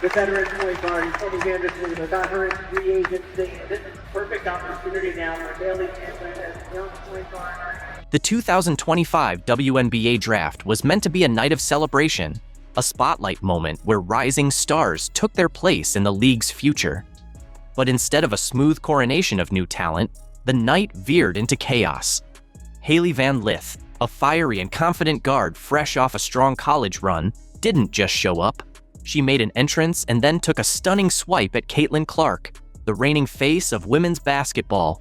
the veteran point guard, Cunningham got her in free agency. This is a perfect opportunity now for Hailey as young point guard. The 2025 WNBA draft was meant to be a night of celebration, a spotlight moment where rising stars took their place in the league's future. But instead of a smooth coronation of new talent, the night veered into chaos. Hailey Van Lith, a fiery and confident guard fresh off a strong college run, didn't just show up. She made an entrance and then took a stunning swipe at Caitlin Clark, the reigning face of women's basketball.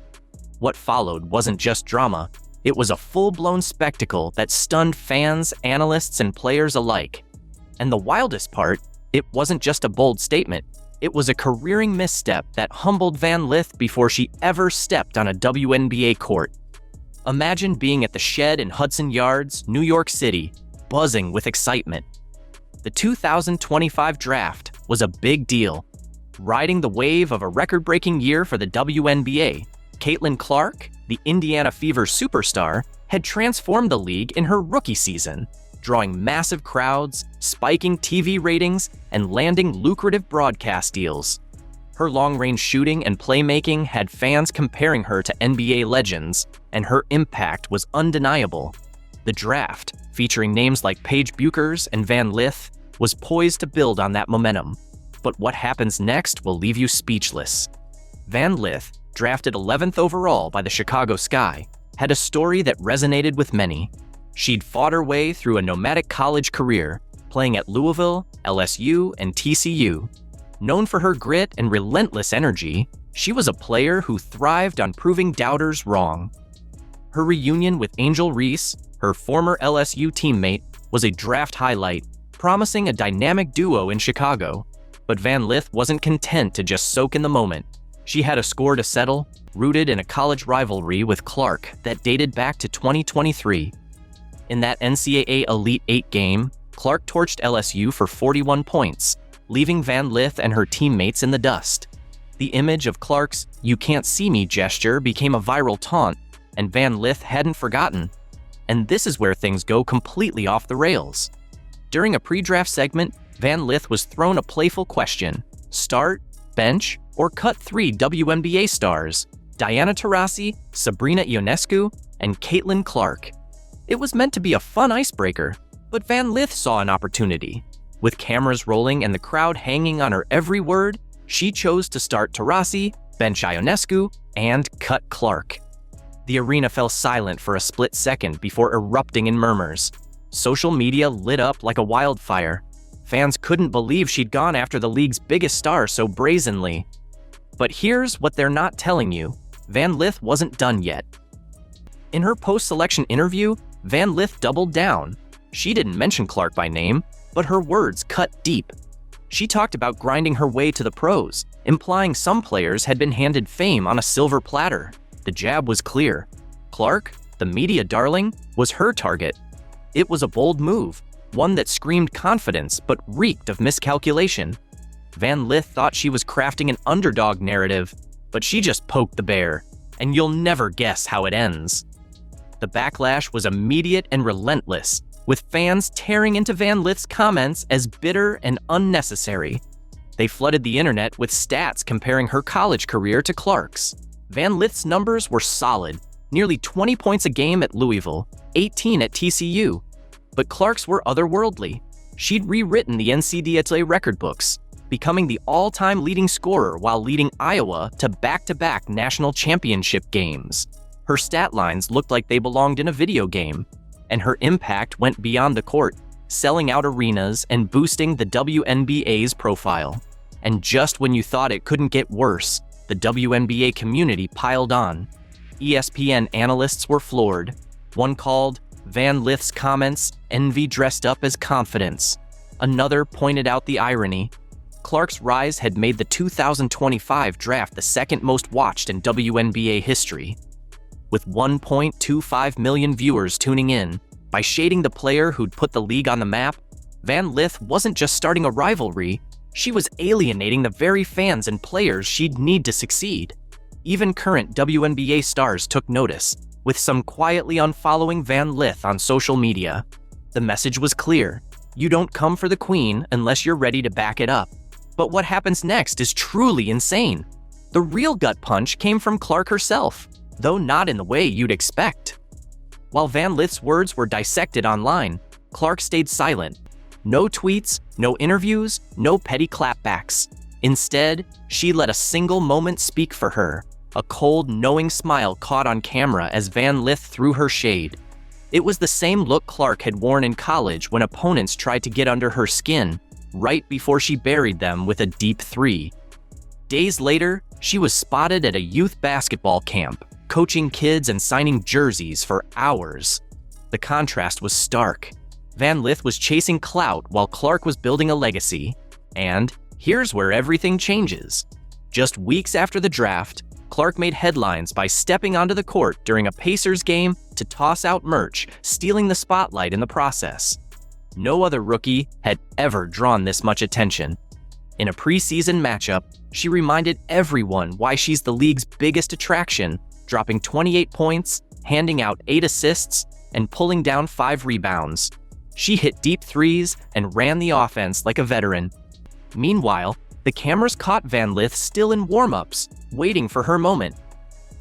What followed wasn't just drama, it was a full-blown spectacle that stunned fans, analysts, and players alike. And the wildest part, it wasn't just a bold statement, it was a careering misstep that humbled Van Lith before she ever stepped on a WNBA court. Imagine being at the Shed in Hudson Yards, New York City, buzzing with excitement. The 2025 draft was a big deal. Riding the wave of a record-breaking year for the WNBA, Caitlin Clark, the Indiana Fever superstar, had transformed the league in her rookie season, drawing massive crowds, spiking TV ratings, and landing lucrative broadcast deals. Her long-range shooting and playmaking had fans comparing her to NBA legends, and her impact was undeniable. The draft, featuring names like Paige Buchers and Van Lith, was poised to build on that momentum. But what happens next will leave you speechless. Van Lith, drafted 11th overall by the Chicago Sky, had a story that resonated with many. She'd fought her way through a nomadic college career, playing at Louisville, LSU, and TCU. Known for her grit and relentless energy, she was a player who thrived on proving doubters wrong. Her reunion with Angel Reese, her former LSU teammate, was a draft highlight, promising a dynamic duo in Chicago. But Van Lith wasn't content to just soak in the moment. She had a score to settle, rooted in a college rivalry with Clark that dated back to 2023. In that NCAA Elite Eight game, Clark torched LSU for 41 points, leaving Van Lith and her teammates in the dust. The image of Clark's "you can't see me" gesture became a viral taunt, and Van Lith hadn't forgotten. And this is where things go completely off the rails. During a pre-draft segment, Van Lith was thrown a playful question: start, bench, or cut 3 WNBA stars, Diana Taurasi, Sabrina Ionescu, and Caitlin Clark. It was meant to be a fun icebreaker, but Van Lith saw an opportunity. With cameras rolling and the crowd hanging on her every word, she chose to start Taurasi, bench Ionescu, and cut Clark. The arena fell silent for a split second before erupting in murmurs. Social media lit up like a wildfire. Fans couldn't believe she'd gone after the league's biggest star so brazenly. But here's what they're not telling you: Van Lith wasn't done yet. In her post-selection interview, Van Lith doubled down. She didn't mention Clark by name, but her words cut deep. She talked about grinding her way to the pros, implying some players had been handed fame on a silver platter. The jab was clear. Clark, the media darling, was her target. It was a bold move, one that screamed confidence but reeked of miscalculation. Van Lith thought she was crafting an underdog narrative, but she just poked the bear, and you'll never guess how it ends. The backlash was immediate and relentless, with fans tearing into Van Lith's comments as bitter and unnecessary. They flooded the internet with stats comparing her college career to Clark's. Van Lith's numbers were solid, nearly 20 points a game at Louisville, 18 at TCU. But Clark's were otherworldly. She'd rewritten the NCAA record books, becoming the all-time leading scorer while leading Iowa to back-to-back national championship games. Her stat lines looked like they belonged in a video game, and her impact went beyond the court, selling out arenas and boosting the WNBA's profile. And just when you thought it couldn't get worse, the WNBA community piled on. ESPN analysts were floored. One called Van Lith's comments envy dressed up as confidence. Another pointed out the irony. Clark's rise had made the 2025 draft the second most watched in WNBA history. With 1.25 million viewers tuning in, by shading the player who'd put the league on the map, Van Lith wasn't just starting a rivalry, she was alienating the very fans and players she'd need to succeed. Even current WNBA stars took notice, with some quietly unfollowing Van Lith on social media. The message was clear: you don't come for the queen unless you're ready to back it up. But what happens next is truly insane. The real gut punch came from Clark herself, though not in the way you'd expect. While Van Lith's words were dissected online, Clark stayed silent. No tweets, no interviews, no petty clapbacks. Instead, she let a single moment speak for her. A cold, knowing smile caught on camera as Van Lith threw her shade. It was the same look Clark had worn in college when opponents tried to get under her skin, right before she buried them with a deep three. Days later, she was spotted at a youth basketball camp, coaching kids and signing jerseys for hours. The contrast was stark. Van Lith was chasing clout while Clark was building a legacy. And here's where everything changes. Just weeks after the draft, Clark made headlines by stepping onto the court during a Pacers game to toss out merch, stealing the spotlight in the process. No other rookie had ever drawn this much attention. In a preseason matchup, she reminded everyone why she's the league's biggest attraction, dropping 28 points, handing out 8 assists, and pulling down 5 rebounds. She hit deep threes and ran the offense like a veteran. Meanwhile, the cameras caught Van Lith still in warm-ups, waiting for her moment.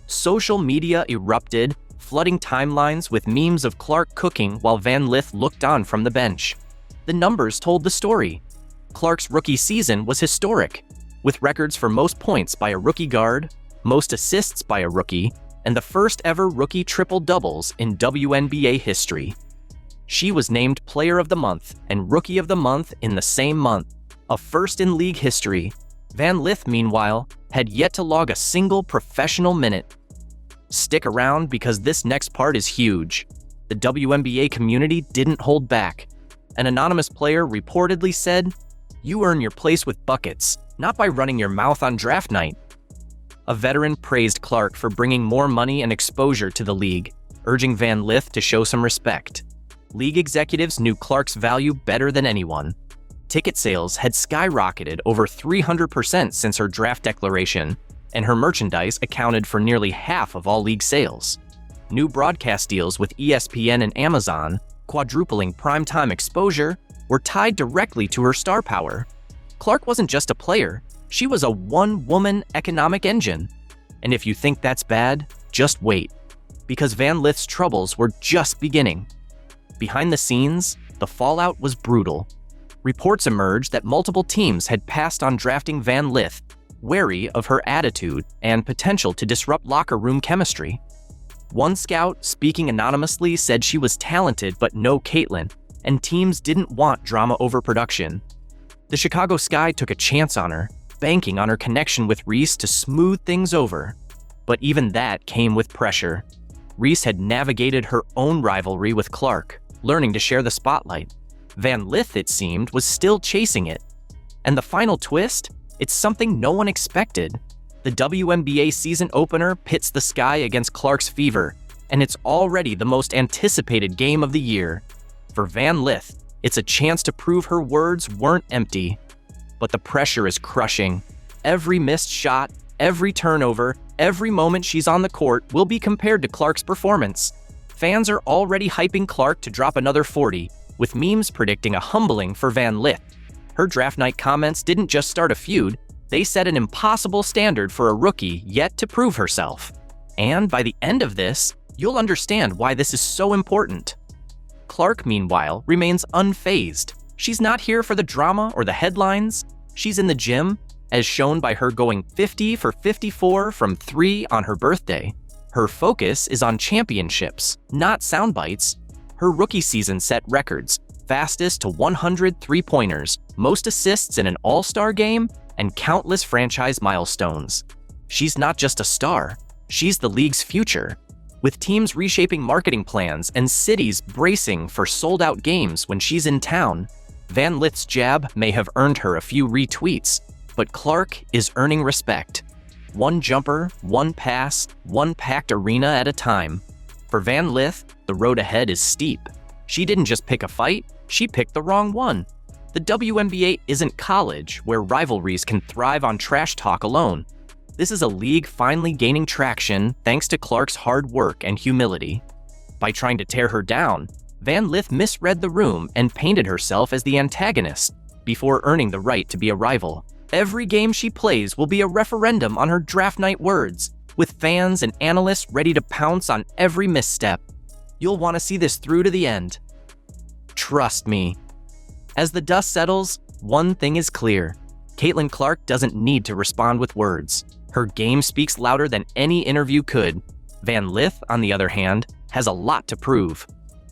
Social media erupted, flooding timelines with memes of Clark cooking while Van Lith looked on from the bench. The numbers told the story. Clark's rookie season was historic, with records for most points by a rookie guard, most assists by a rookie, and the first ever rookie triple-doubles in WNBA history. She was named Player of the Month and Rookie of the Month in the same month, a first in league history. Van Lith, meanwhile, had yet to log a single professional minute. Stick around because this next part is huge. The WNBA community didn't hold back. An anonymous player reportedly said, "You earn your place with buckets, not by running your mouth on draft night." A veteran praised Clark for bringing more money and exposure to the league, urging Van Lith to show some respect. League executives knew Clark's value better than anyone. Ticket sales had skyrocketed over 300% since her draft declaration, and her merchandise accounted for nearly half of all league sales. New broadcast deals with ESPN and Amazon, quadrupling primetime exposure, were tied directly to her star power. Clark wasn't just a player, she was a one-woman economic engine. And if you think that's bad, just wait, because Van Lith's troubles were just beginning. Behind the scenes, the fallout was brutal. Reports emerged that multiple teams had passed on drafting Van Lith, wary of her attitude and potential to disrupt locker room chemistry. One scout, speaking anonymously, said she was talented but no Caitlin, and teams didn't want drama over production. The Chicago Sky took a chance on her, banking on her connection with Reese to smooth things over. But even that came with pressure. Reese had navigated her own rivalry with Clark, learning to share the spotlight. Van Lith, it seemed, was still chasing it. And the final twist? It's something no one expected. The WNBA season opener pits the Sky against Clark's Fever, and it's already the most anticipated game of the year. For Van Lith, it's a chance to prove her words weren't empty. But the pressure is crushing. Every missed shot, every turnover, every moment she's on the court will be compared to Clark's performance. Fans are already hyping Clark to drop another 40, with memes predicting a humbling for Van Lith. Her draft night comments didn't just start a feud, they set an impossible standard for a rookie yet to prove herself. And by the end of this, you'll understand why this is so important. Clark, meanwhile, remains unfazed. She's not here for the drama or the headlines. She's in the gym, as shown by her going 50 for 54 from 3 on her birthday. Her focus is on championships, not sound bites. Her rookie season set records, fastest to 100 three-pointers, most assists in an all-star game, and countless franchise milestones. She's not just a star, she's the league's future. With teams reshaping marketing plans and cities bracing for sold-out games when she's in town, Van Lith's jab may have earned her a few retweets, but Clark is earning respect. One jumper, one pass, one packed arena at a time. For Van Lith, the road ahead is steep. She didn't just pick a fight, she picked the wrong one. The WNBA isn't college, where rivalries can thrive on trash talk alone. This is a league finally gaining traction thanks to Clark's hard work and humility. By trying to tear her down, Van Lith misread the room and painted herself as the antagonist, before earning the right to be a rival. Every game she plays will be a referendum on her draft night words, with fans and analysts ready to pounce on every misstep. You'll want to see this through to the end. Trust me. As the dust settles, one thing is clear. Caitlin Clark doesn't need to respond with words. Her game speaks louder than any interview could. Van Lith, on the other hand, has a lot to prove.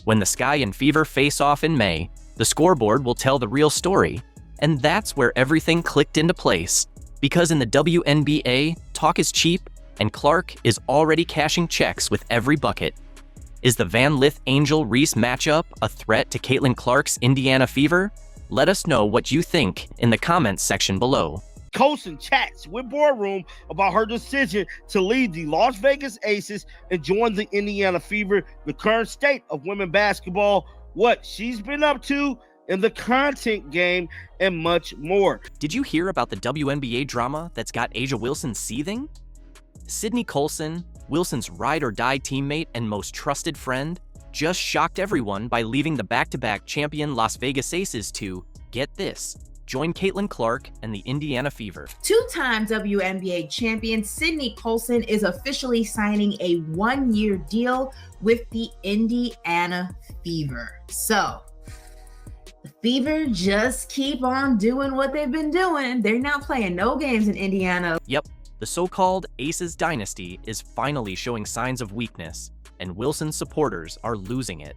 When the Sky and Fever face off in May, the scoreboard will tell the real story. And that's where everything clicked into place. Because in the WNBA, talk is cheap, and Clark is already cashing checks with every bucket. Is the Van Lith Angel Reese matchup a threat to Caitlin Clark's Indiana Fever? Let us know what you think in the comments section below. Colson chats with Boardroom about her decision to leave the Las Vegas Aces and join the Indiana Fever, the current state of women basketball, what she's been up to in the content game, and much more. Did you hear about the WNBA drama that's got A'ja Wilson seething? Sydney Colson, Wilson's ride-or-die teammate and most trusted friend, just shocked everyone by leaving the back-to-back champion Las Vegas Aces to, get this, join Caitlin Clark and the Indiana Fever. Two-time WNBA champion Sydney Colson is officially signing a one-year deal with the Indiana Fever. So, the Fever just keep on doing what they've been doing. They're not playing no games in Indiana. Yep, the so-called Aces dynasty is finally showing signs of weakness, and Wilson's supporters are losing it.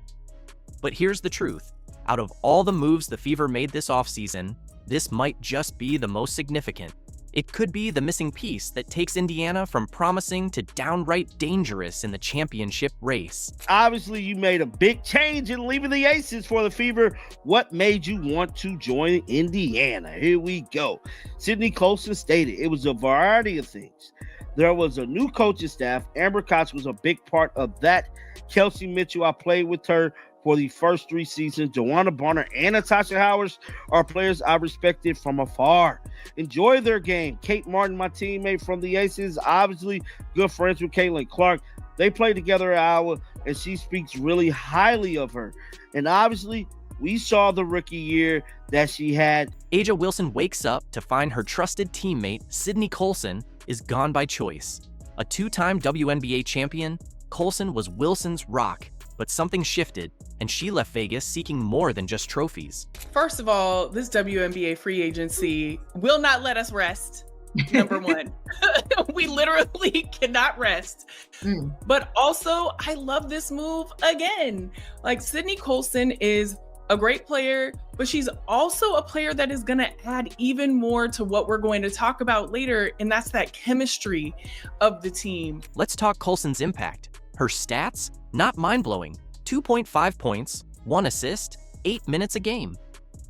But here's the truth. Out of all the moves the Fever made this offseason, this might just be the most significant. It could be the missing piece that takes Indiana from promising to downright dangerous in the championship race. Obviously, you made a big change in leaving the Aces for the Fever. What made you want to join Indiana? Here we go. Sydney Colson stated it was a variety of things. There was a new coaching staff. Amber Cox was a big part of that. Kelsey Mitchell, I played with her for the first 3 seasons. Joanna Bonner and Natasha Howard are players I respected from afar. Enjoy their game. Kate Martin, my teammate from the Aces, obviously good friends with Caitlin Clark. They play together at Iowa, and she speaks really highly of her. And obviously, we saw the rookie year that she had. A'ja Wilson wakes up to find her trusted teammate, Sydney Colson, is gone by choice. A 2-time WNBA champion, Colson was Wilson's rock, but something shifted, and she left Vegas seeking more than just trophies. First of all, this WNBA free agency will not let us rest, number one. We literally cannot rest. But also, I love this move again. Like, Sydney Colson is a great player, but she's also a player that is going to add even more to what we're going to talk about later, and that's that chemistry of the team. Let's talk Colson's impact. Her stats? Not mind-blowing. 2.5 points, 1 assist, 8 minutes a game.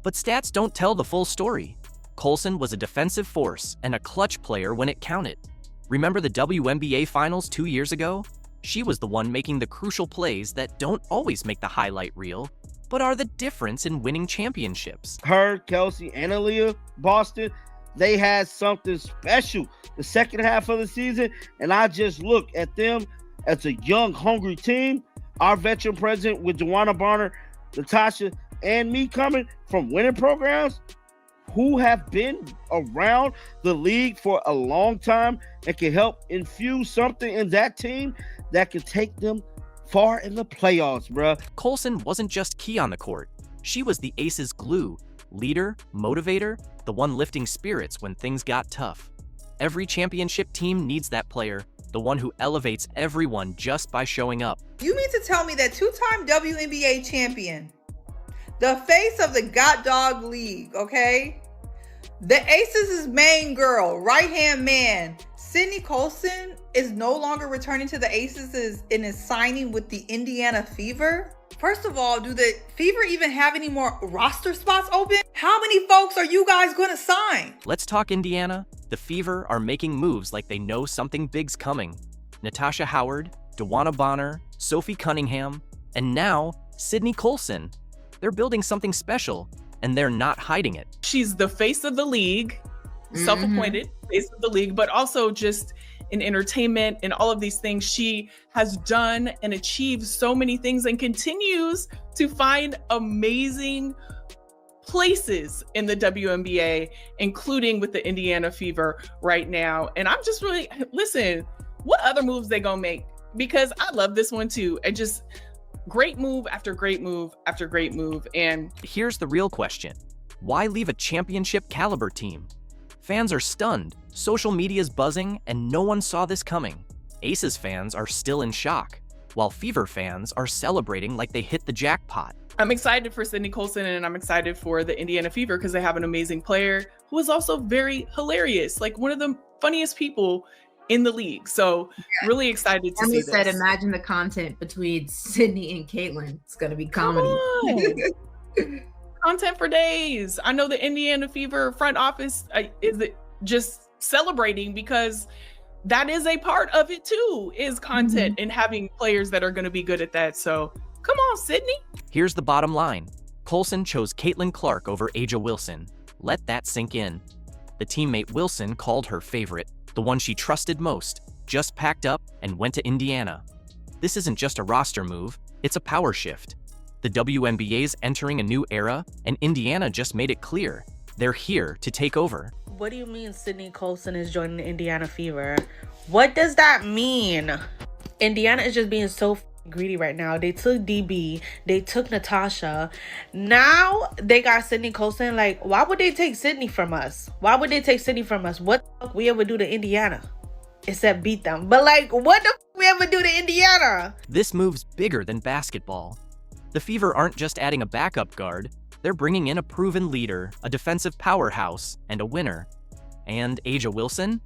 But stats don't tell the full story. Colson was a defensive force and a clutch player when it counted. Remember the WNBA Finals 2 years ago? She was the one making the crucial plays that don't always make the highlight reel, but are the difference in winning championships. Her, Kelsey, and Aaliyah, Boston, they had something special the second half of the season, and I just look at them as a young, hungry team. Our veteran president with Joanna Bonner, Natasha, and me coming from winning programs who have been around the league for a long time and can help infuse something in that team that can take them far in the playoffs, bruh. Colson wasn't just key on the court. She was the Aces' glue, leader, motivator, the one lifting spirits when things got tough. Every championship team needs that player, the one who elevates everyone just by showing up. You mean to tell me that 2-time WNBA champion, the face of the God Dog League, okay? The Aces' main girl, right-hand man, Sydney Colson, is no longer returning to the Aces and is signing with the Indiana Fever? First of all, do the Fever even have any more roster spots open? How many folks are you guys going to sign? Let's talk Indiana. The Fever are making moves like they know something big's coming. Natasha Howard, Dewana Bonner, Sophie Cunningham, and now Sydney Colson. They're building something special, and they're not hiding it. She's the face of the league, self-appointed face of the league, but also just in entertainment and all of these things. She has done and achieved so many things and continues to find amazing places in the WNBA, including with the Indiana Fever right now. And I'm just really, listen, what other moves they gonna make? Because I love this one too. And just great move after great move after great move. And here's the real question. Why leave a championship caliber team? Fans are stunned, social media's buzzing, and no one saw this coming. Aces fans are still in shock, while Fever fans are celebrating like they hit the jackpot. I'm excited for Sydney Colson, and I'm excited for the Indiana Fever because they have an amazing player who is also very hilarious, like one of the funniest people in the league. So really excited to see this. Said, imagine the content between Sydney and Caitlin. It's going to be comedy. Content for days. I know the Indiana Fever front office is just celebrating because that is a part of it too, is content and having players that are going to be good at that. So come on, Sydney. Here's the bottom line. Colson chose Caitlin Clark over A'ja Wilson. Let that sink in. The teammate Wilson called her favorite, the one she trusted most, just packed up and went to Indiana. This isn't just a roster move, it's a power shift. The WNBA's entering a new era, and Indiana just made it clear. They're here to take over. What do you mean Sydney Colson is joining the Indiana Fever? What does that mean? Indiana is just being so greedy right now. They took DB, they took Natasha. Now they got Sydney Colson. Like, why would they take Sydney from us? Why would they take Sydney from us? What the fuck we ever do to Indiana? Except beat them. But like, what the fuck we ever do to Indiana? This move's bigger than basketball. The Fever aren't just adding a backup guard, they're bringing in a proven leader, a defensive powerhouse, and a winner. And A'ja Wilson?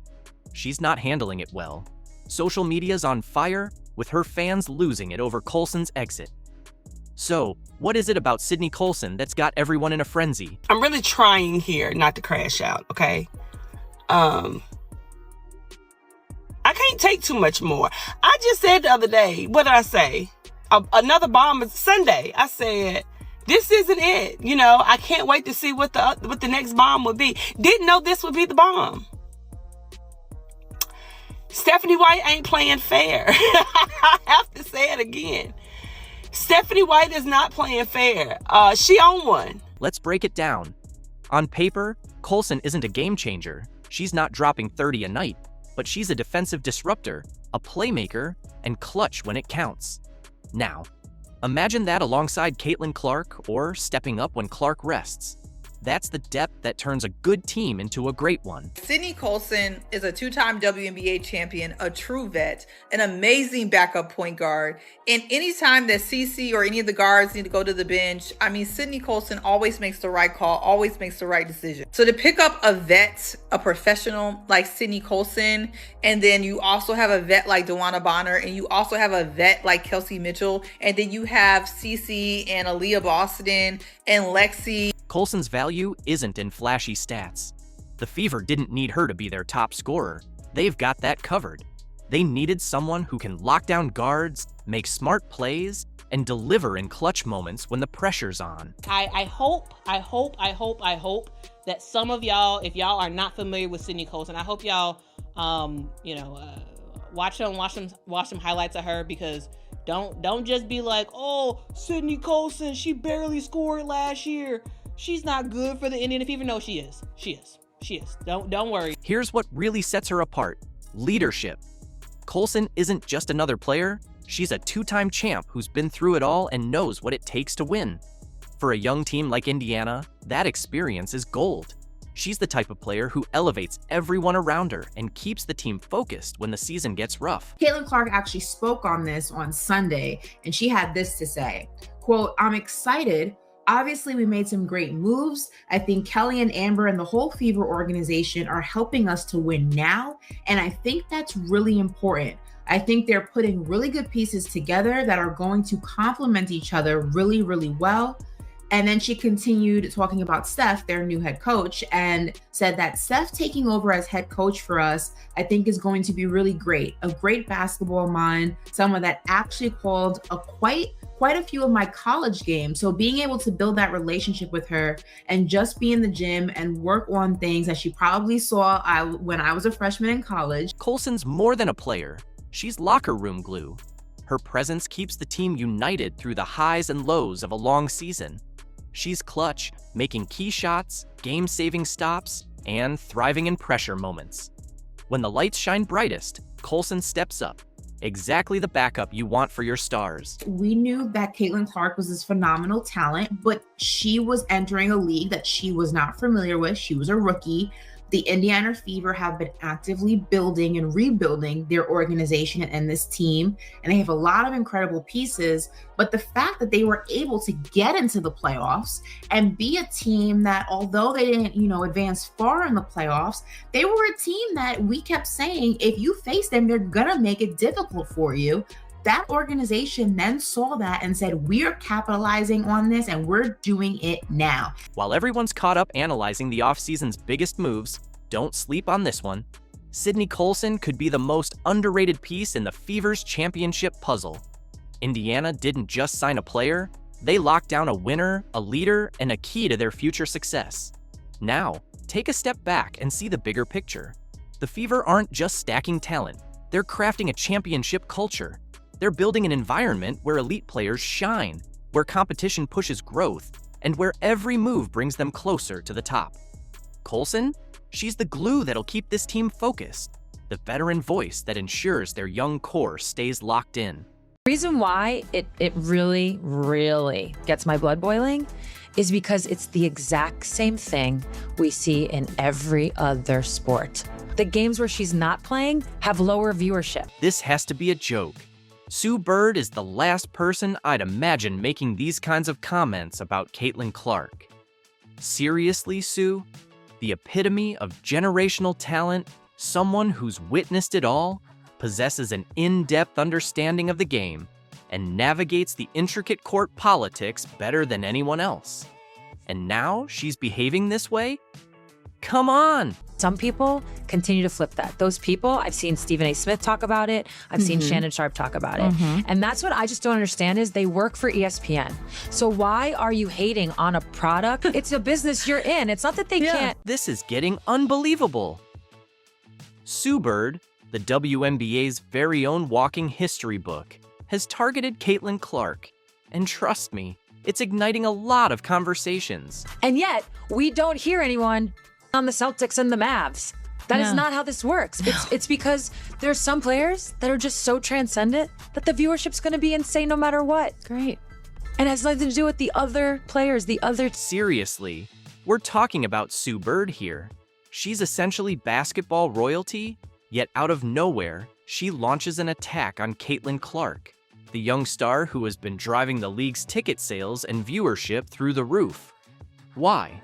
She's not handling it well. Social media's on fire, with her fans losing it over Colson's exit. So, what is it about Sydney Colson that's got everyone in a frenzy? I'm really trying here not to crash out, okay? I can't take too much more. I just said the other day, what did I say? Another bomb is Sunday. I said, this isn't it. You know, I can't wait to see what the next bomb would be. Didn't know this would be the bomb. Stephanie White ain't playing fair. I have to say it again. Stephanie White is not playing fair. She on one. Let's break it down. On paper, Colson isn't a game changer. She's not dropping 30 a night, but she's a defensive disruptor, a playmaker, and clutch when it counts. Now, imagine that alongside Caitlin Clark or stepping up when Clark rests. That's the depth that turns a good team into a great one. Sydney Colson is a two-time WNBA champion, a true vet, an amazing backup point guard. And anytime that CC or any of the guards need to go to the bench, I mean, Sydney Colson always makes the right call, always makes the right decision. So to pick up a vet, a professional like Sydney Colson, and then you also have a vet like DeWanna Bonner, and you also have a vet like Kelsey Mitchell, and then you have CC and Aaliyah Boston and Lexie. Colson's value isn't in flashy stats. The Fever didn't need her to be their top scorer. They've got that covered. They needed someone who can lock down guards, make smart plays, and deliver in clutch moments when the pressure's on. I hope that some of y'all, if y'all are not familiar with Sydney Colson, I hope y'all, watch some highlights of her, because don't just be like, oh, Sydney Colson, she barely scored last year. She's not good for the Indiana Fever. No, she is. She is. Don't worry. Here's what really sets her apart: leadership. Colson isn't just another player. She's a two-time champ who's been through it all and knows what it takes to win. For a young team like Indiana, that experience is gold. She's the type of player who elevates everyone around her and keeps the team focused when the season gets rough. Caitlin Clark actually spoke on this on Sunday, and she had this to say, quote, "I'm excited. Obviously, we made some great moves. I think Kelly and Amber and the whole Fever organization are helping us to win now, and I think that's really important. I think they're putting really good pieces together that are going to complement each other really, really well." And then she continued talking about Steph, their new head coach, and said that Steph taking over as head coach for us, I think, is going to be really great. A great basketball mind, someone that actually called quite a few of my college games. So being able to build that relationship with her and just be in the gym and work on things that she probably saw when I was a freshman in college. Colson's more than a player. She's locker room glue. Her presence keeps the team united through the highs and lows of a long season. She's clutch, making key shots, game-saving stops, and thriving in pressure moments. When the lights shine brightest, Colson steps up. Exactly the backup you want for your stars. We knew that Caitlin Clark was this phenomenal talent, but she was entering a league that she was not familiar with. She was a rookie. The Indiana Fever have been actively building and rebuilding their organization and this team, and they have a lot of incredible pieces. But the fact that they were able to get into the playoffs and be a team that, although they didn't, advance far in the playoffs, they were a team that we kept saying, if you face them, they're gonna make it difficult for you. That organization then saw that and said, we're capitalizing on this and we're doing it now. While everyone's caught up analyzing the offseason's biggest moves, don't sleep on this one. Sydney Colson could be the most underrated piece in the Fever's championship puzzle. Indiana didn't just sign a player, they locked down a winner, a leader, and a key to their future success. Now, take a step back and see the bigger picture. The Fever aren't just stacking talent, they're crafting a championship culture. They're building an environment where elite players shine, where competition pushes growth, and where every move brings them closer to the top. Colson? She's the glue that'll keep this team focused, the veteran voice that ensures their young core stays locked in. The reason why it really, really gets my blood boiling is because it's the exact same thing we see in every other sport. The games where she's not playing have lower viewership. This has to be a joke. Sue Bird is the last person I'd imagine making these kinds of comments about Caitlin Clark. Seriously, Sue? The epitome of generational talent, someone who's witnessed it all, possesses an in-depth understanding of the game, and navigates the intricate court politics better than anyone else. And now she's behaving this way? Come on! Some people continue to flip that. Those people, I've seen Stephen A. Smith talk about it. I've seen Shannon Sharp talk about it. And that's what I just don't understand is they work for ESPN. So why are you hating on a product? It's a business you're in. It's not that they can't. This is getting unbelievable. Sue Bird, the WNBA's very own walking history book, has targeted Caitlin Clark. And trust me, it's igniting a lot of conversations. And yet, we don't hear anyone on the Celtics and the Mavs. That is not how this works. It's because there's some players that are just so transcendent that the viewership's going to be insane no matter what. Great. And it has nothing to do with the other players, Seriously, we're talking about Sue Bird here. She's essentially basketball royalty, yet out of nowhere, she launches an attack on Caitlin Clark, the young star who has been driving the league's ticket sales and viewership through the roof. Why?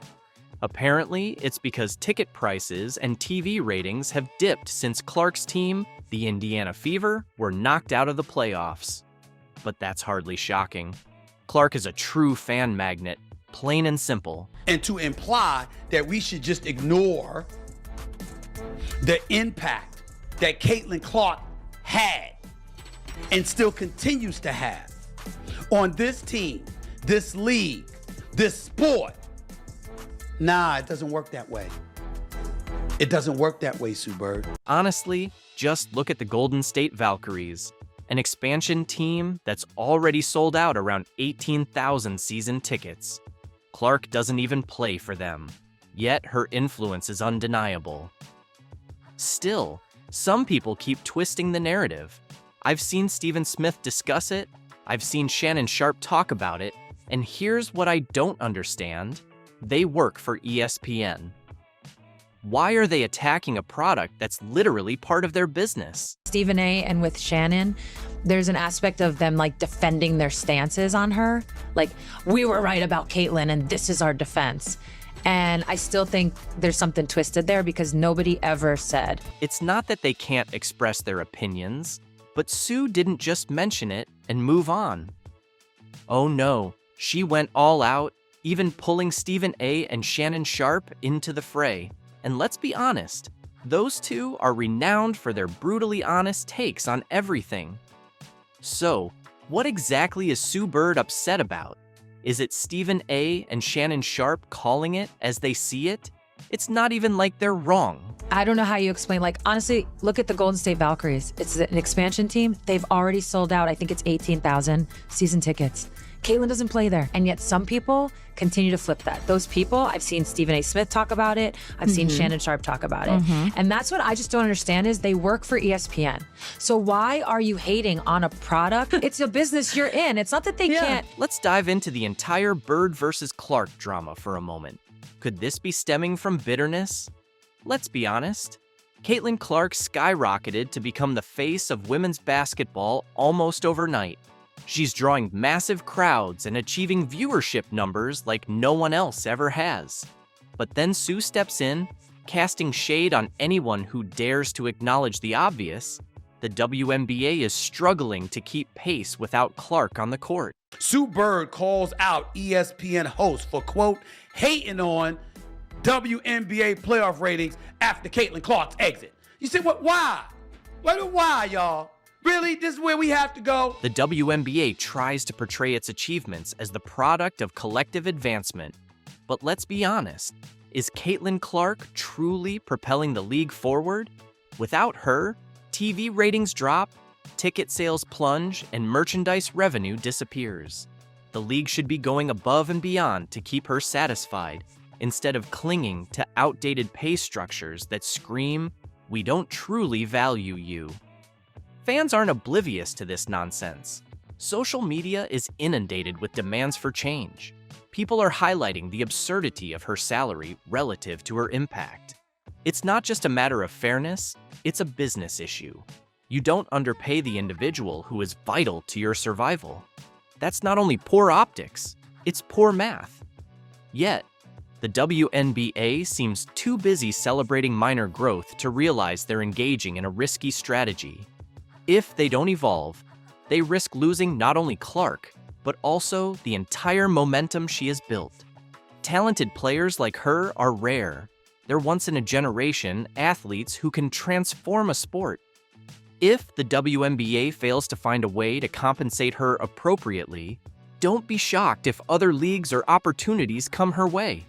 Apparently, it's because ticket prices and TV ratings have dipped since Clark's team, the Indiana Fever, were knocked out of the playoffs. But that's hardly shocking. Clark is a true fan magnet, plain and simple. And to imply that we should just ignore the impact that Caitlin Clark had and still continues to have on this team, this league, this sport. Nah, it doesn't work that way. It doesn't work that way, Sue Bird. Honestly, just look at the Golden State Valkyries, an expansion team that's already sold out around 18,000 season tickets. Clark doesn't even play for them, yet her influence is undeniable. Still, some people keep twisting the narrative. I've seen Stephen Smith discuss it, I've seen Shannon Sharp talk about it, and here's what I don't understand. They work for ESPN. Why are they attacking a product that's literally part of their business? Stephen A. and with Shannon, there's an aspect of them like defending their stances on her. Like, we were right about Caitlin and this is our defense. And I still think there's something twisted there because nobody ever said. It's not that they can't express their opinions, but Sue didn't just mention it and move on. Oh no, she went all out, even pulling Stephen A. and Shannon Sharp into the fray. And let's be honest, those two are renowned for their brutally honest takes on everything. So, what exactly is Sue Bird upset about? Is it Stephen A. and Shannon Sharp calling it as they see it? It's not even like they're wrong. I don't know how you explain, like, honestly, look at the Golden State Valkyries. It's an expansion team. They've already sold out, I think it's 18,000 season tickets. Caitlin doesn't play there. And yet some people continue to flip that. Those people, I've seen Stephen A. Smith talk about it. I've seen Shannon Sharp talk about it. And that's what I just don't understand is they work for ESPN. So why are you hating on a product? It's a business you're in. It's not that they can't. Let's dive into the entire Bird versus Clark drama for a moment. Could this be stemming from bitterness? Let's be honest. Caitlin Clark skyrocketed to become the face of women's basketball almost overnight. She's drawing massive crowds and achieving viewership numbers like no one else ever has. But then Sue steps in, casting shade on anyone who dares to acknowledge the obvious. The WNBA is struggling to keep pace without Clark on the court. Sue Bird calls out ESPN host for, quote, hating on WNBA playoff ratings after Caitlin Clark's exit. You say, what? Why? Why, y'all? Really? This is where we have to go? The WNBA tries to portray its achievements as the product of collective advancement. But let's be honest, is Caitlin Clark truly propelling the league forward? Without her, TV ratings drop, ticket sales plunge, and merchandise revenue disappears. The league should be going above and beyond to keep her satisfied, instead of clinging to outdated pay structures that scream, "We don't truly value you." Fans aren't oblivious to this nonsense. Social media is inundated with demands for change. People are highlighting the absurdity of her salary relative to her impact. It's not just a matter of fairness, it's a business issue. You don't underpay the individual who is vital to your survival. That's not only poor optics, it's poor math. Yet, the WNBA seems too busy celebrating minor growth to realize they're engaging in a risky strategy. If they don't evolve, they risk losing not only Clark, but also the entire momentum she has built. Talented players like her are rare. They're once-in-a-generation athletes who can transform a sport. If the WNBA fails to find a way to compensate her appropriately, don't be shocked if other leagues or opportunities come her way.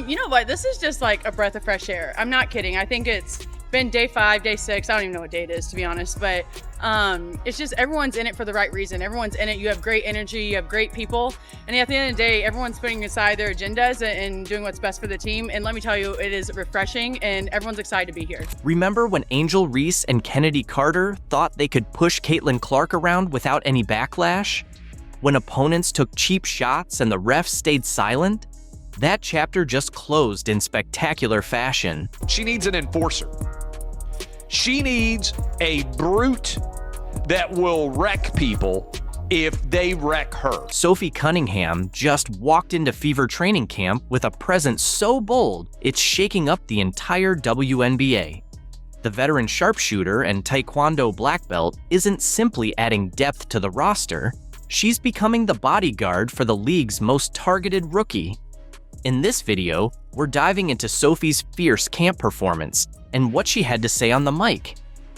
You know what? This is just like a breath of fresh air. I'm not kidding. I think it's been day 5, day 6. I don't even know what day it is, to be honest. But it's just everyone's in it for the right reason. Everyone's in it. You have great energy. You have great people. And at the end of the day, everyone's putting aside their agendas and doing what's best for the team. And let me tell you, it is refreshing and everyone's excited to be here. Remember when Angel Reese and Kennedy Carter thought they could push Caitlin Clark around without any backlash? When opponents took cheap shots and the refs stayed silent? That chapter just closed in spectacular fashion. She needs an enforcer. She needs a brute that will wreck people if they wreck her. Sophie Cunningham just walked into Fever training camp with a presence so bold, it's shaking up the entire WNBA. The veteran sharpshooter and Taekwondo black belt isn't simply adding depth to the roster, she's becoming the bodyguard for the league's most targeted rookie. In this video, we're diving into Sophie's fierce camp performance and what she had to say on the mic,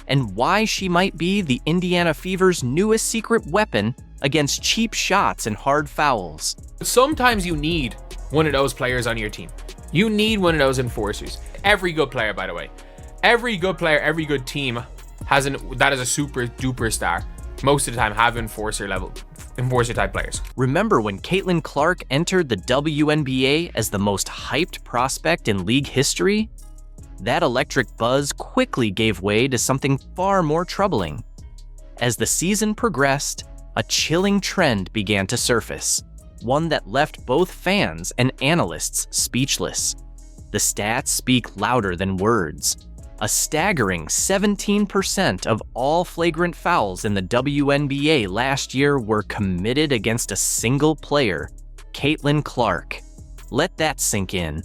and why she might be the Indiana Fever's newest secret weapon against cheap shots and hard fouls. Sometimes you need one of those players on your team. You need one of those enforcers. Every good player, by the way. Every good player, every good team that is a super duper star. Most of the time have enforcer type players. Remember when Caitlin Clark entered the WNBA as the most hyped prospect in league history? That electric buzz quickly gave way to something far more troubling. As the season progressed, a chilling trend began to surface, one that left both fans and analysts speechless. The stats speak louder than words. A staggering 17% of all flagrant fouls in the WNBA last year were committed against a single player, Caitlin Clark. Let that sink in.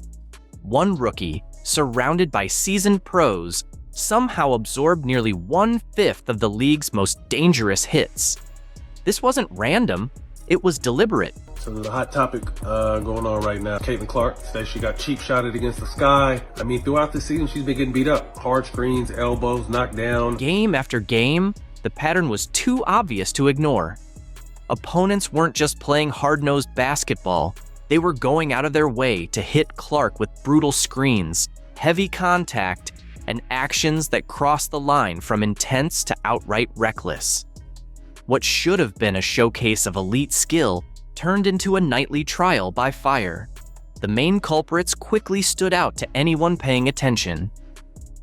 One rookie, surrounded by seasoned pros, somehow absorbed nearly 1/5 of the league's most dangerous hits. This wasn't random, it was deliberate. So there's a hot topic going on right now. Caitlin Clark says she got cheap shotted against the sky. I mean, throughout the season, she's been getting beat up. Hard screens, elbows, knocked down. Game after game, the pattern was too obvious to ignore. Opponents weren't just playing hard-nosed basketball. They were going out of their way to hit Clark with brutal screens, heavy contact, and actions that crossed the line from intense to outright reckless. What should have been a showcase of elite skill turned into a nightly trial by fire. The main culprits quickly stood out to anyone paying attention.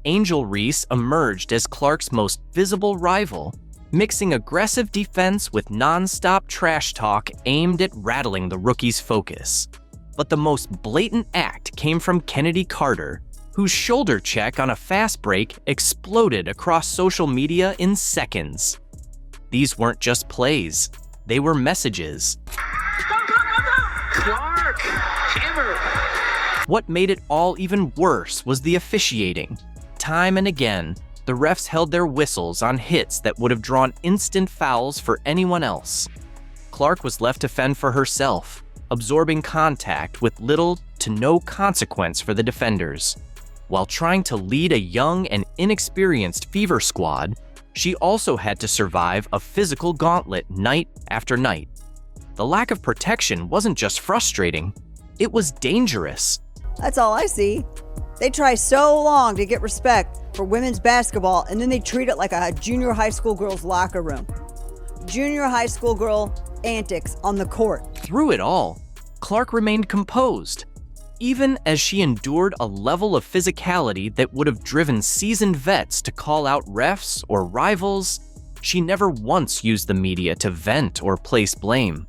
Angel Reese emerged as Clark's most visible rival, mixing aggressive defense with non-stop trash talk aimed at rattling the rookie's focus. But the most blatant act came from Kennedy Carter, whose shoulder check on a fast break exploded across social media in seconds. These weren't just plays, they were messages. Clark! Hammer! What made it all even worse was the officiating. Time and again, the refs held their whistles on hits that would have drawn instant fouls for anyone else. Clark was left to fend for herself, absorbing contact with little to no consequence for the defenders. While trying to lead a young and inexperienced Fever squad, she also had to survive a physical gauntlet night after night. The lack of protection wasn't just frustrating, it was dangerous. That's all I see. They try so long to get respect for women's basketball, and then they treat it like a junior high school girl's locker room. Junior high school girl antics on the court. Through it all, Clark remained composed. Even as she endured a level of physicality that would have driven seasoned vets to call out refs or rivals, she never once used the media to vent or place blame.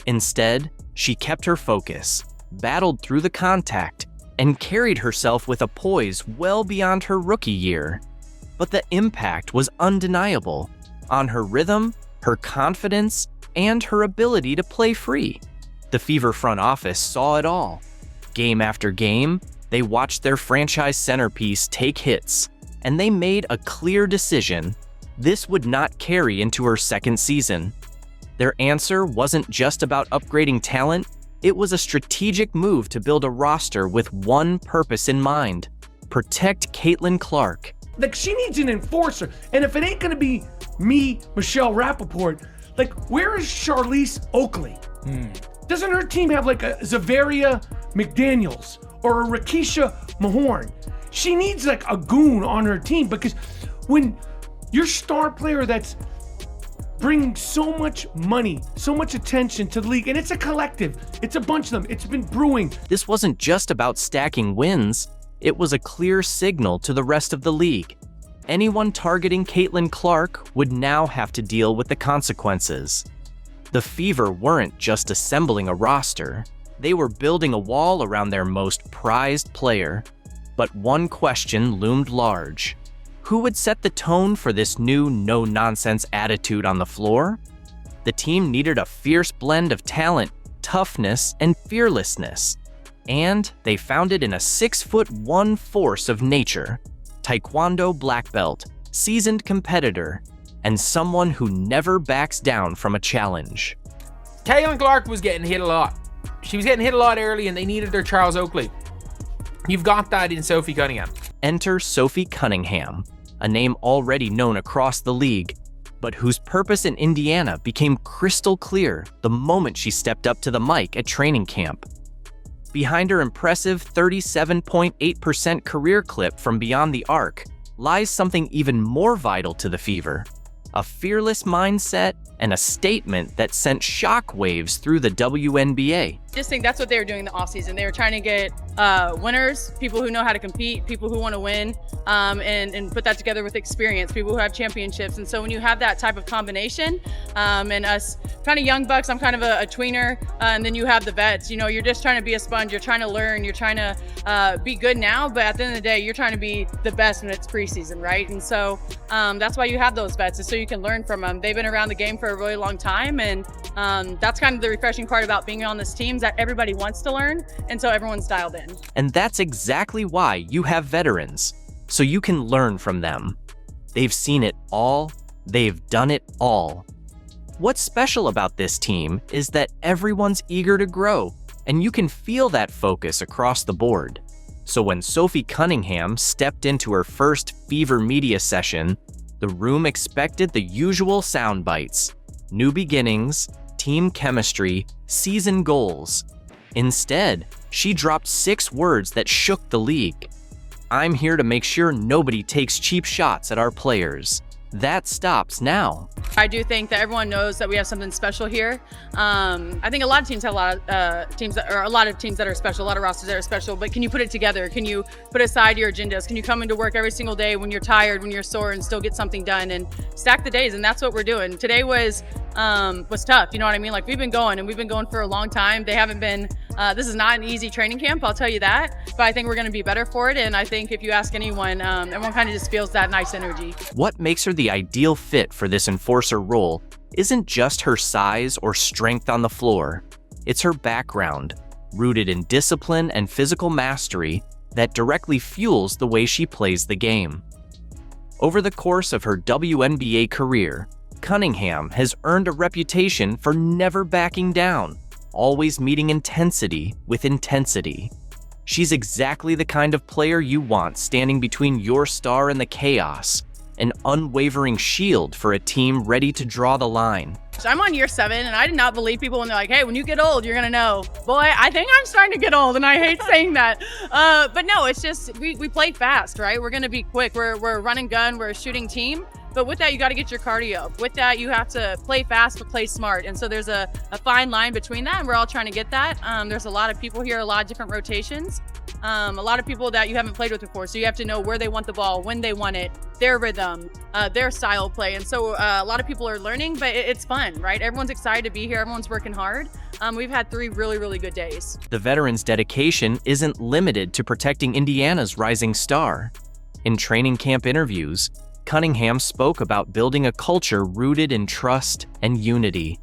Instead, she kept her focus, battled through the contact, and carried herself with a poise well beyond her rookie year. But the impact was undeniable on her rhythm, her confidence, and her ability to play free. The Fever front office saw it all. Game after game, they watched their franchise centerpiece take hits, and they made a clear decision. This would not carry into her second season. Their answer wasn't just about upgrading talent, it was a strategic move to build a roster with one purpose in mind: protect Caitlin Clark. Like, she needs an enforcer, and if it ain't gonna be me, Michelle Rappaport, like, where is Charlize Oakley? Doesn't her team have like a Zavaria McDaniels or a Rakisha Mahorn? She needs like a goon on her team, because when your star player that's bringing so much money, so much attention to the league, and it's a collective, it's a bunch of them, it's been brewing. This wasn't just about stacking wins, it was a clear signal to the rest of the league. Anyone targeting Caitlin Clark would now have to deal with the consequences. The Fever weren't just assembling a roster, they were building a wall around their most prized player. But one question loomed large. Who would set the tone for this new no-nonsense attitude on the floor? The team needed a fierce blend of talent, toughness, and fearlessness. And they found it in a 6'1" force of nature, Taekwondo black belt, seasoned competitor, and someone who never backs down from a challenge. Caitlin Clark was getting hit a lot. She was getting hit a lot early, and they needed their Charles Oakley. You've got that in Sophie Cunningham. Enter Sophie Cunningham, a name already known across the league, but whose purpose in Indiana became crystal clear the moment she stepped up to the mic at training camp. Behind her impressive 37.8% career clip from beyond the arc lies something even more vital to the Fever: a fearless mindset and a statement that sent shockwaves through the WNBA. Just think that's what they were doing in the offseason. They were trying to get winners, people who know how to compete, people who want to win, and put that together with experience, people who have championships. And so when you have that type of combination, and us kind of young bucks, I'm kind of a tweener, and then you have the vets, you know, you're just trying to be a sponge, you're trying to learn, you're trying to be good now, but at the end of the day, you're trying to be the best when it's preseason, right? And so that's why you have those vets, is so you can learn from them. They've been around the game for a really long time, and that's kind of the refreshing part about being on this team, is that everybody wants to learn, and so everyone's dialed in. And that's exactly why you have veterans, so you can learn from them. They've seen it all, they've done it all. What's special about this team is that everyone's eager to grow, and you can feel that focus across the board. So when Sophie Cunningham stepped into her first Fever media session, the room expected the usual sound bites: new beginnings, team chemistry, season goals. Instead, she dropped 6 words that shook the league. "I'm here to make sure nobody takes cheap shots at our players. That stops now. I do think that everyone knows that we have something special here. I think a lot of teams have a lot of teams that are special, a lot of rosters that are special, but can you put it together? Can you put aside your agendas? Can you come into work every single day when you're tired, when you're sore, and still get something done and stack the days? And that's what we're doing. Today was tough, you know what I mean? Like, we've been going for a long time. They haven't been, this is not an easy training camp, I'll tell you that, but I think we're gonna be better for it. And I think if you ask anyone, everyone kind of just feels that nice energy. What makes her the ideal fit for this enforcer role isn't just her size or strength on the floor. It's her background, rooted in discipline and physical mastery, that directly fuels the way she plays the game. Over the course of her WNBA career, Cunningham has earned a reputation for never backing down, always meeting intensity with intensity. She's exactly the kind of player you want standing between your star and the chaos, an unwavering shield for a team ready to draw the line. So I'm on year 7, and I did not believe people when they're like, hey, when you get old, you're gonna know. Boy, I think I'm starting to get old, and I hate saying that. But no, it's just, we play fast, right? We're gonna be quick. We're a run and gun, we're a shooting team. But with that, you got to get your cardio up. With that, you have to play fast but play smart. And so there's a fine line between that, and we're all trying to get that. There's a lot of people here, a lot of different rotations, a lot of people that you haven't played with before. So you have to know where they want the ball, when they want it, their rhythm, their style of play. And so a lot of people are learning, but it's fun, right? Everyone's excited to be here. Everyone's working hard. We've had 3 really, really good days. The veterans' dedication isn't limited to protecting Indiana's rising star. In training camp interviews, Cunningham spoke about building a culture rooted in trust and unity.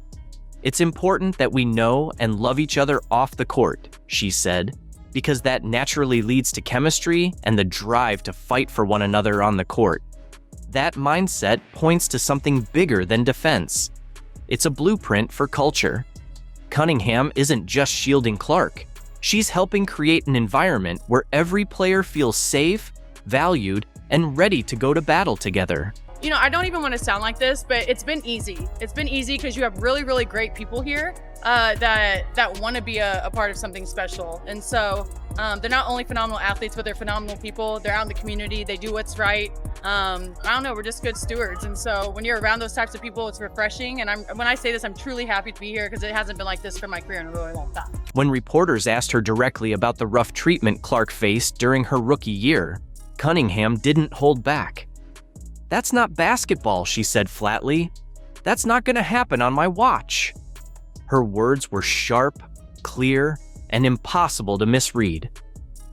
It's important that we know and love each other off the court, she said, because that naturally leads to chemistry and the drive to fight for one another on the court. That mindset points to something bigger than defense. It's a blueprint for culture. Cunningham isn't just shielding Clark. She's helping create an environment where every player feels safe, valued, and ready to go to battle together. You know, I don't even want to sound like this, but it's been easy. It's been easy because you have really, really great people here that want to be a part of something special. And so they're not only phenomenal athletes, but they're phenomenal people. They're out in the community. They do what's right. I don't know, we're just good stewards. And so when you're around those types of people, it's refreshing. And when I say this, I'm truly happy to be here because it hasn't been like this for my career in a really long time. When reporters asked her directly about the rough treatment Clark faced during her rookie year, Cunningham didn't hold back. "That's not basketball," she said flatly. "That's not gonna happen on my watch." Her words were sharp, clear, and impossible to misread.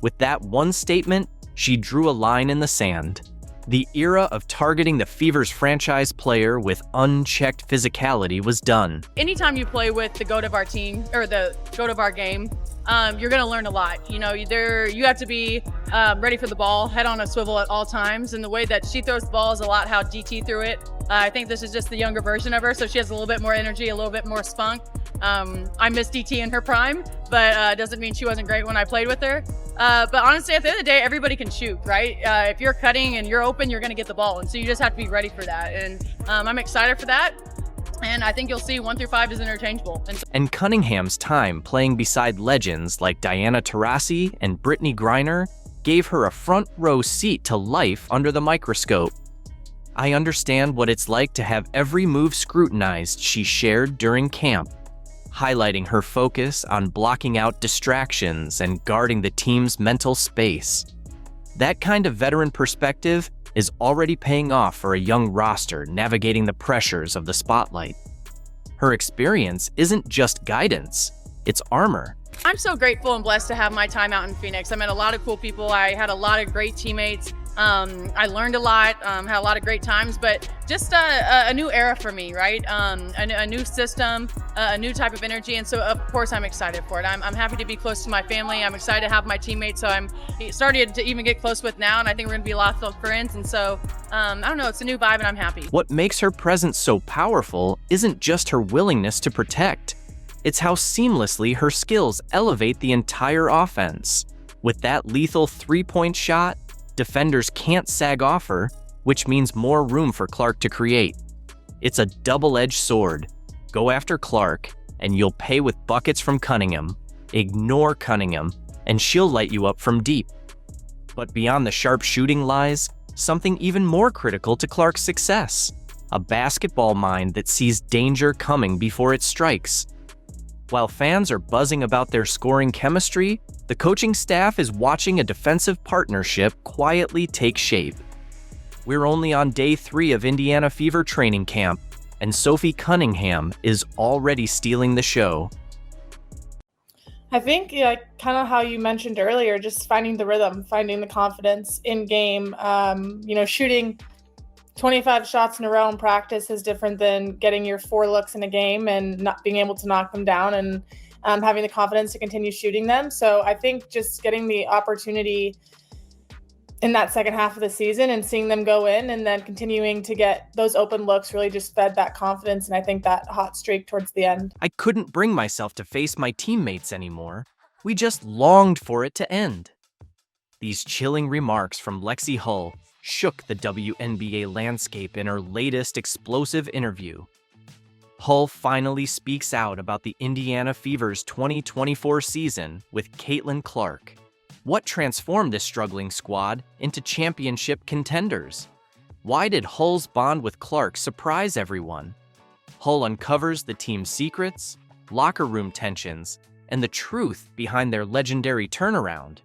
With that one statement, she drew a line in the sand. The era of targeting the Fever's franchise player with unchecked physicality was done. Anytime you play with the GOAT of our team, or the GOAT of our game, you're gonna learn a lot. You know, you have to be ready for the ball, head on a swivel at all times. And the way that she throws the ball is a lot how DT threw it. I think this is just the younger version of her, so she has a little bit more energy, a little bit more spunk. I miss DT in her prime, but doesn't mean she wasn't great when I played with her. But honestly, at the end of the day, everybody can shoot, right? If you're cutting and you're open, you're gonna get the ball. And so you just have to be ready for that. And I'm excited for that. And I think you'll see 1 through 5 is interchangeable. And Cunningham's time playing beside legends like Diana Taurasi and Brittany Griner gave her a front row seat to life under the microscope. "I understand what it's like to have every move scrutinized," she shared during camp, highlighting her focus on blocking out distractions and guarding the team's mental space. That kind of veteran perspective is already paying off for a young roster navigating the pressures of the spotlight. Her experience isn't just guidance, it's armor. I'm so grateful and blessed to have my time out in Phoenix. I met a lot of cool people. I had a lot of great teammates. I learned a lot, had a lot of great times, but just a new era for me, right? A new system, a new type of energy. And so of course I'm excited for it. I'm happy to be close to my family. I'm excited to have my teammates. So I'm started to even get close with now. And I think we're gonna be a lot of friends. And so, I don't know, it's a new vibe and I'm happy. What makes her presence so powerful isn't just her willingness to protect. It's how seamlessly her skills elevate the entire offense. With that lethal three-point shot, defenders can't sag off her, which means more room for Clark to create. It's a double-edged sword. Go after Clark, and you'll pay with buckets from Cunningham. Ignore Cunningham, and she'll light you up from deep. But beyond the sharp shooting lies, something even more critical to Clark's success: a basketball mind that sees danger coming before it strikes. While fans are buzzing about their scoring chemistry, the coaching staff is watching a defensive partnership quietly take shape. We're only on day 3 of Indiana Fever training camp, and Sophie Cunningham is already stealing the show. I think, kind of how you mentioned earlier, just finding the rhythm, finding the confidence in game. Shooting 25 shots in a row in practice is different than getting your 4 looks in a game and not being able to knock them down and having the confidence to continue shooting them. So I think just getting the opportunity in that second half of the season and seeing them go in and then continuing to get those open looks really just fed that confidence, and I think that hot streak towards the end. I couldn't bring myself to face my teammates anymore. We just longed for it to end. These chilling remarks from Lexie Hull shook the WNBA landscape in her latest explosive interview. Hull finally speaks out about the Indiana Fever's 2024 season with Caitlin Clark. What transformed this struggling squad into championship contenders? Why did Hull's bond with Clark surprise everyone? Hull uncovers the team's secrets, locker room tensions, and the truth behind their legendary turnaround.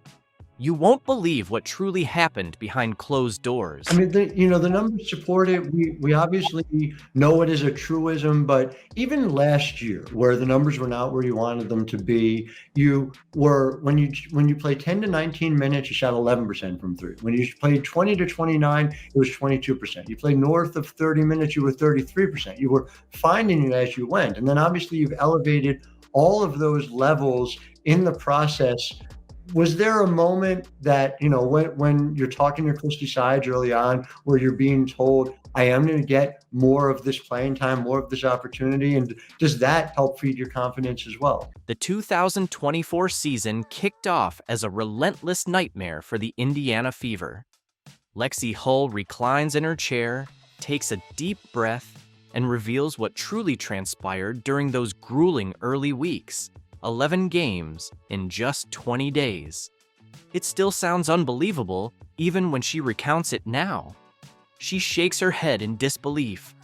You won't believe what truly happened behind closed doors. I mean, the numbers support it. We obviously know it is a truism, but even last year, where the numbers were not where you wanted them to be, when you played 10 to 19 minutes, you shot 11% from 3. When you played 20 to 29, it was 22%. You played north of 30 minutes, you were 33%. You were finding it as you went. And then obviously you've elevated all of those levels in the process. Was there a moment that, when you're talking to Christy Sides early on, where you're being told, I am going to get more of this playing time, more of this opportunity? And does that help feed your confidence as well? The 2024 season kicked off as a relentless nightmare for the Indiana Fever. Lexie Hull reclines in her chair, takes a deep breath, and reveals what truly transpired during those grueling early weeks. 11 games in just 20 days. It still sounds unbelievable, even when she recounts it now. She shakes her head in disbelief.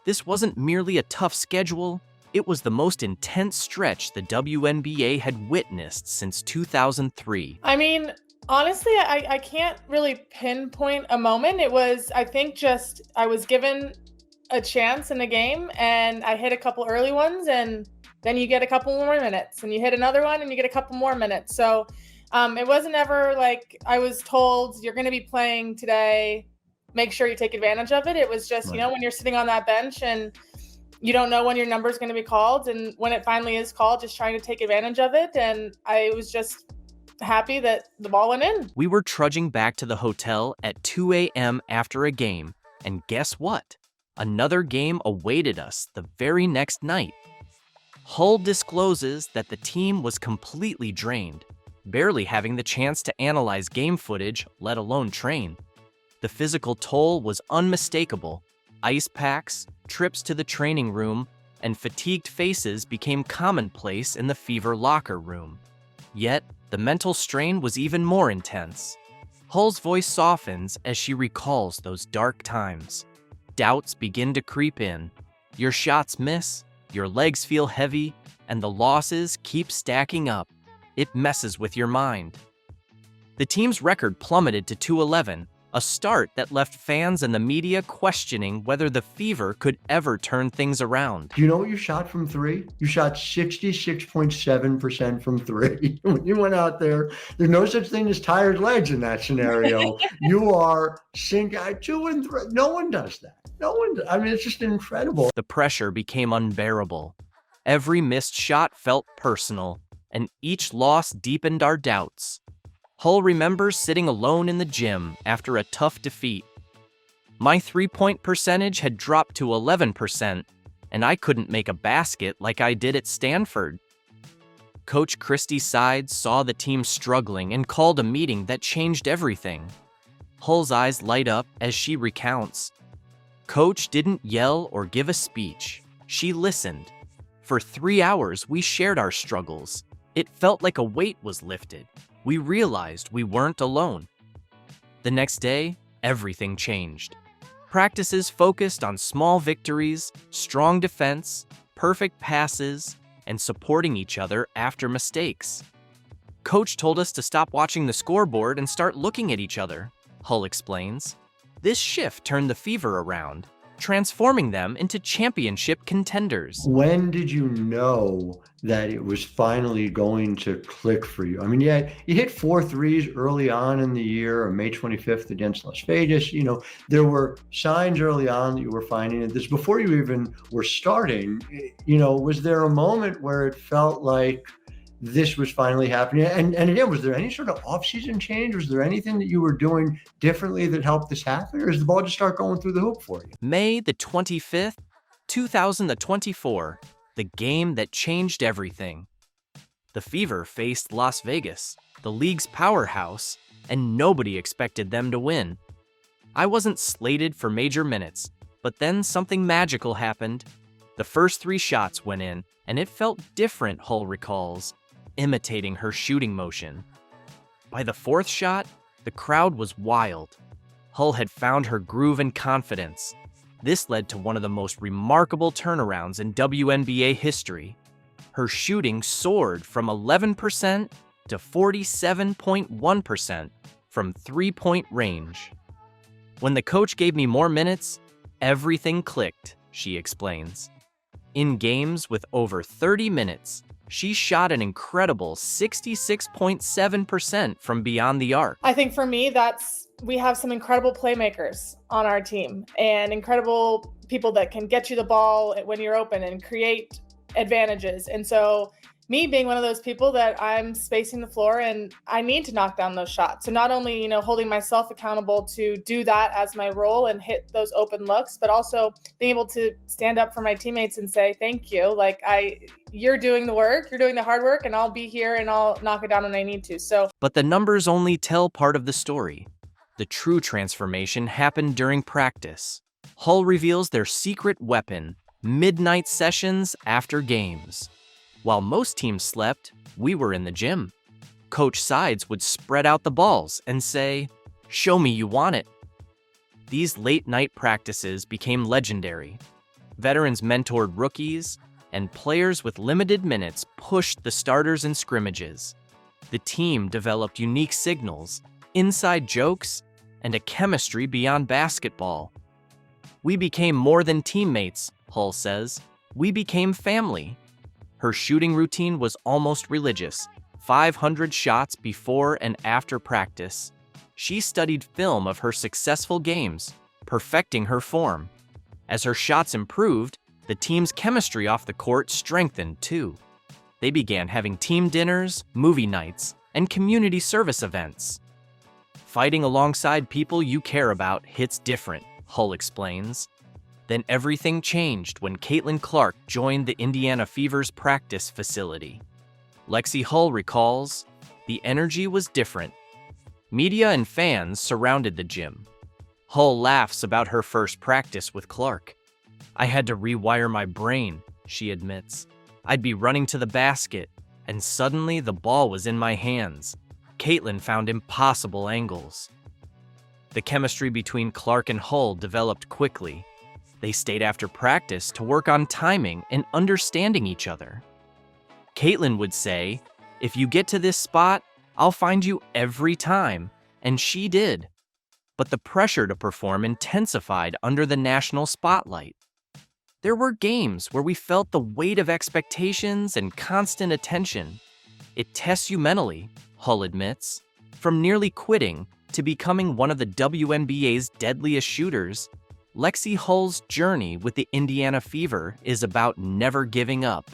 This wasn't merely a tough schedule, it was the most intense stretch the WNBA had witnessed since 2003. I mean, honestly, I can't really pinpoint a moment. It was, I think, just I was given a chance in the game, and I hit a couple early ones, and then you get a couple more minutes, and you hit another one and you get a couple more minutes. So it wasn't ever like I was told you're going to be playing today, make sure you take advantage of it. It was just, when you're sitting on that bench and you don't know when your number is going to be called, and when it finally is called, just trying to take advantage of it. And I was just happy that the ball went in. We were trudging back to the hotel at 2 a.m. after a game, and guess what? Another game awaited us the very next night. Hull discloses that the team was completely drained, barely having the chance to analyze game footage, let alone train. The physical toll was unmistakable. Ice packs, trips to the training room, and fatigued faces became commonplace in the Fever locker room. Yet, the mental strain was even more intense. Hull's voice softens as she recalls those dark times. Doubts begin to creep in. Your shots miss, your legs feel heavy, and the losses keep stacking up. It messes with your mind. The team's record plummeted to 2-11, a start that left fans and the media questioning whether the Fever could ever turn things around. Do you know what you shot from 3? You shot 66.7% from 3. When you went out there, there's no such thing as tired legs in that scenario. You are 2 and 3. No one does that. No one. I mean, it's just incredible. The pressure became unbearable. Every missed shot felt personal, and each loss deepened our doubts. Hull remembers sitting alone in the gym after a tough defeat. My three-point percentage had dropped to 11%, and I couldn't make a basket like I did at Stanford. Coach Christy Sides saw the team struggling and called a meeting that changed everything. Hull's eyes light up as she recounts. Coach didn't yell or give a speech. She listened. For 3 hours, we shared our struggles. It felt like a weight was lifted. We realized we weren't alone. The next day, everything changed. Practices focused on small victories, strong defense, perfect passes, and supporting each other after mistakes. Coach told us to stop watching the scoreboard and start looking at each other, Hull explains. This shift turned the Fever around, transforming them into championship contenders. When did you know that it was finally going to click for you? I mean, yeah, you hit 4 threes early on in the year, on May 25th against Las Vegas. You know, there were signs early on that you were finding it. This before you even were starting. You know, was there a moment where it felt like this was finally happening? And again, was there any sort of off-season change? Was there anything that you were doing differently that helped this happen? Or does the ball just start going through the hoop for you? May the 25th, 2024, the game that changed everything. The Fever faced Las Vegas, the league's powerhouse, and nobody expected them to win. I wasn't slated for major minutes, but then something magical happened. The first 3 shots went in, and it felt different, Hull recalls, imitating her shooting motion. By the 4th shot, the crowd was wild. Hull had found her groove and confidence. This led to one of the most remarkable turnarounds in WNBA history. Her shooting soared from 11% to 47.1% from 3-point range. When the coach gave me more minutes, everything clicked, she explains. In games with over 30 minutes, she shot an incredible 66.7% from beyond the arc. I think for me, we have some incredible playmakers on our team and incredible people that can get you the ball when you're open and create advantages. And so me being one of those people that I'm spacing the floor and I need to knock down those shots. So not only, holding myself accountable to do that as my role and hit those open looks, but also being able to stand up for my teammates and say, thank you. Like you're doing the work, you're doing the hard work, and I'll be here and I'll knock it down when I need to. But the numbers only tell part of the story. The true transformation happened during practice. Hull reveals their secret weapon, midnight sessions after games. While most teams slept, we were in the gym. Coach Sides would spread out the balls and say, "Show me you want it." These late-night practices became legendary. Veterans mentored rookies, and players with limited minutes pushed the starters in scrimmages. The team developed unique signals, inside jokes, and a chemistry beyond basketball. We became more than teammates, Hull says. We became family. Her shooting routine was almost religious, 500 shots before and after practice. She studied film of her successful games, perfecting her form. As her shots improved, the team's chemistry off the court strengthened too. They began having team dinners, movie nights, and community service events. Fighting alongside people you care about hits different, Hull explains. Then everything changed when Caitlin Clark joined the Indiana Fever's practice facility. Lexie Hull recalls, the energy was different. Media and fans surrounded the gym. Hull laughs about her first practice with Clark. I had to rewire my brain, she admits. I'd be running to the basket, and suddenly the ball was in my hands. Caitlin found impossible angles. The chemistry between Clark and Hull developed quickly. They stayed after practice to work on timing and understanding each other. Caitlin would say, "If you get to this spot, I'll find you every time," and she did. But the pressure to perform intensified under the national spotlight. There were games where we felt the weight of expectations and constant attention. It tests you mentally, Hull admits. From nearly quitting to becoming one of the WNBA's deadliest shooters, Lexie Hull's journey with the Indiana Fever is about never giving up.